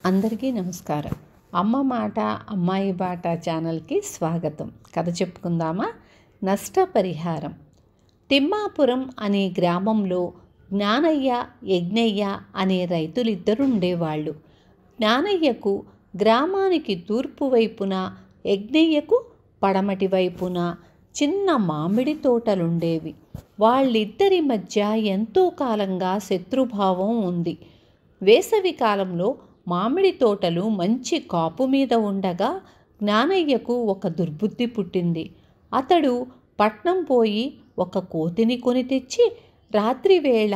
అందరికీ నమస్కారం. అమ్మ మాట అమ్మాయి బాట ఛానల్కి స్వాగతం. కథ చెప్పుకుందామా? నష్టపరిహారం. తిమ్మాపురం అనే గ్రామంలో జ్ఞానయ్య, యజ్ఞయ్య అనే రైతులిద్దరుండేవాళ్ళు. జ్ఞానయ్యకు గ్రామానికి తూర్పు వైపున, యజ్ఞయ్యకు పడమటి వైపున చిన్న మామిడి తోటలుండేవి. వాళ్ళిద్దరి మధ్య ఎంతో కాలంగా శత్రుభావం ఉంది. వేసవి కాలంలో మామిడి తోటలు మంచి కాపు మీద ఉండగా జ్ఞానయ్యకు ఒక దుర్బుద్ధి పుట్టింది. అతడు పట్నం పోయి ఒక కోతిని కొని తెచ్చి రాత్రివేళ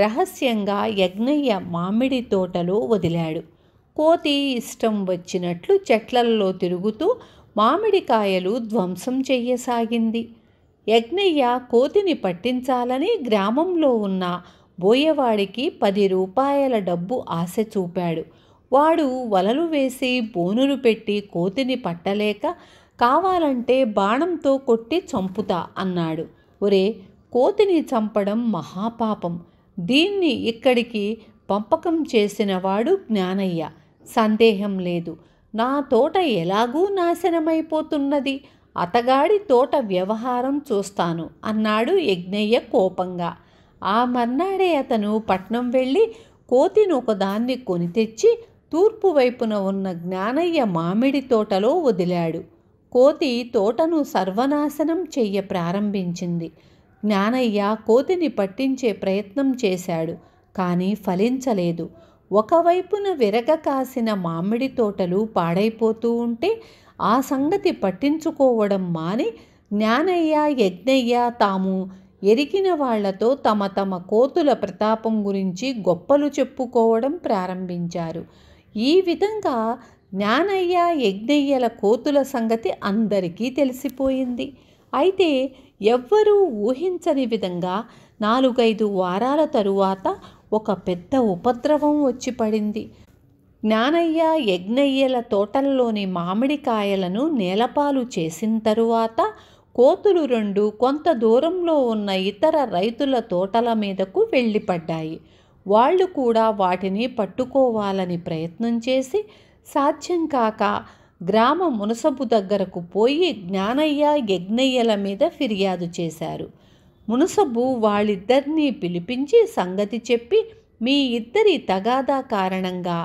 రహస్యంగా యజ్ఞయ్య మామిడి తోటలో వదిలాడు. కోతి ఇష్టం వచ్చినట్లు చెట్లల్లో తిరుగుతూ మామిడికాయలు ధ్వంసం చెయ్యసాగింది. యజ్ఞయ్య కోతిని పట్టించాలని గ్రామంలో ఉన్న బోయవాడికి 10 రూపాయల డబ్బు ఆశ చూపాడు. వాడు వలలు వేసి బోనులు పెట్టి కోతిని పట్టలేక కావాలంటే బాణంతో కొట్టి చంపుతా అన్నాడు. ఒరే, కోతిని చంపడం మహాపాపం. దీన్ని ఇక్కడికి పంపకం చేసినవాడు జ్ఞానయ్య. సందేహం లేదు. నా తోట ఎలాగూ నాశనమైపోతున్నది. అతగాడి తోట వ్యవహారం చూస్తాను అన్నాడు యజ్ఞయ్య కోపంగా. ఆ మర్నాడే అతను పట్నం వెళ్ళి కోతిని ఒకదాన్ని కొని తెచ్చి తూర్పు వైపున ఉన్న జ్ఞానయ్య మామిడి తోటలో వదిలాడు. కోతి తోటను సర్వనాశనం చెయ్య ప్రారంభించింది. జ్ఞానయ్య కోతిని పట్టించే ప్రయత్నం చేశాడు, కానీ ఫలించలేదు. ఒకవైపున విరగ కాసిన మామిడి తోటలు పాడైపోతూ ఉంటే ఆ సంగతి పట్టించుకోవడం మాని జ్ఞానయ్య, యజ్ఞయ్య తాము ఎరిగిన వాళ్లతో తమ తమ కోతుల ప్రతాపం గురించి గొప్పలు చెప్పుకోవడం ప్రారంభించారు. ఈ విధంగా జ్ఞానయ్య, యజ్ఞయ్యల కోతుల సంగతి అందరికీ తెలిసిపోయింది. అయితే ఎవ్వరూ ఊహించని విధంగా 4-5 వారాల తరువాత ఒక పెద్ద ఉపద్రవం వచ్చి పడింది. జ్ఞానయ్య, యజ్ఞయ్యల తోటల్లోని మామిడికాయలను నేలపాలు చేసిన తరువాత కోతులు 2 కొంత దూరంలో ఉన్న ఇతర రైతుల తోటల మీదకు వెళ్ళిపడ్డాయి. వాళ్ళు కూడా వాటిని పట్టుకోవాలని ప్రయత్నం చేసి సాధ్యం కాక గ్రామ మునసబు దగ్గరకు పోయి జ్ఞానయ్య, యజ్ఞయ్యల మీద ఫిర్యాదు చేశారు. మునసబు వాళ్ళిద్దరినీ పిలిపించి సంగతి చెప్పి, మీ ఇద్దరి తగాదా కారణంగా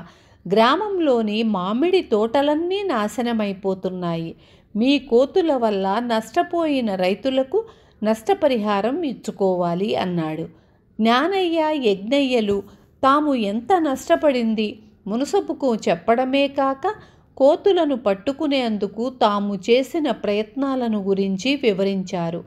గ్రామంలోని మామిడి తోటలన్నీ నాశనమైపోతున్నాయి. మీ కోతుల వల్ల నష్టపోయిన రైతులకు నష్టపరిహారం ఇచ్చుకోవాలి అన్నాడు. జ్ఞానయ్య, యజ్ఞయ్యలు తాము ఎంత నష్టపడింది మునసబుకు చెప్పడమే కాక కోతులను పట్టుకునేందుకు తాము చేసిన ప్రయత్నాలను గురించి వివరించారు.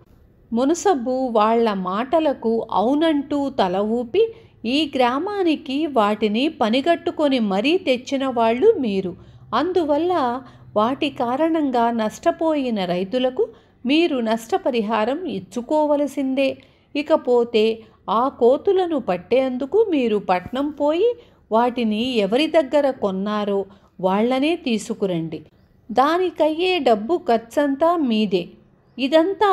మునసబు వాళ్ల మాటలకు అవునంటూ తల ఊపి, ఈ గ్రామానికి వాటిని పనిగట్టుకొని మరీ తెచ్చిన వాళ్ళు మీరు. అందువల్ల వాటి కారణంగా నష్టపోయిన రైతులకు మీరు నష్టపరిహారం ఇచ్చుకోవలసిందే. ఇకపోతే ఆ కోతులను పట్టేందుకు మీరు పట్నం పోయి వాటిని ఎవరి దగ్గర కొన్నారో వాళ్లనే తీసుకురండి. దానికయ్యే డబ్బు ఖర్చంతా మీదే. ఇదంతా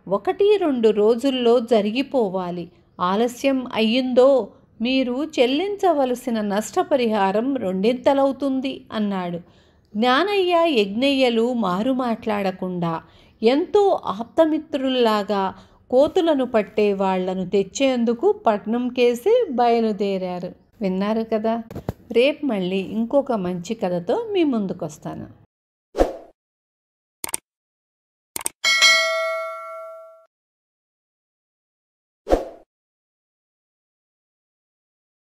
1-2 రోజుల్లో జరిగిపోవాలి. ఆలస్యం అయ్యిందో మీరు చెల్లించవలసిన నష్టపరిహారం 2 అన్నాడు. జ్ఞానయ్య, యజ్ఞయ్యలు మారు మాట్లాడకుండా ఎంతో ఆప్తమిత్రుల్లాగా కోతులను పట్టే వాళ్లను తెచ్చేందుకు పట్నం కేసి బయలుదేరారు. విన్నారు కదా. రేపు మళ్ళీ ఇంకొక మంచి కథతో మీ ముందుకొస్తాను.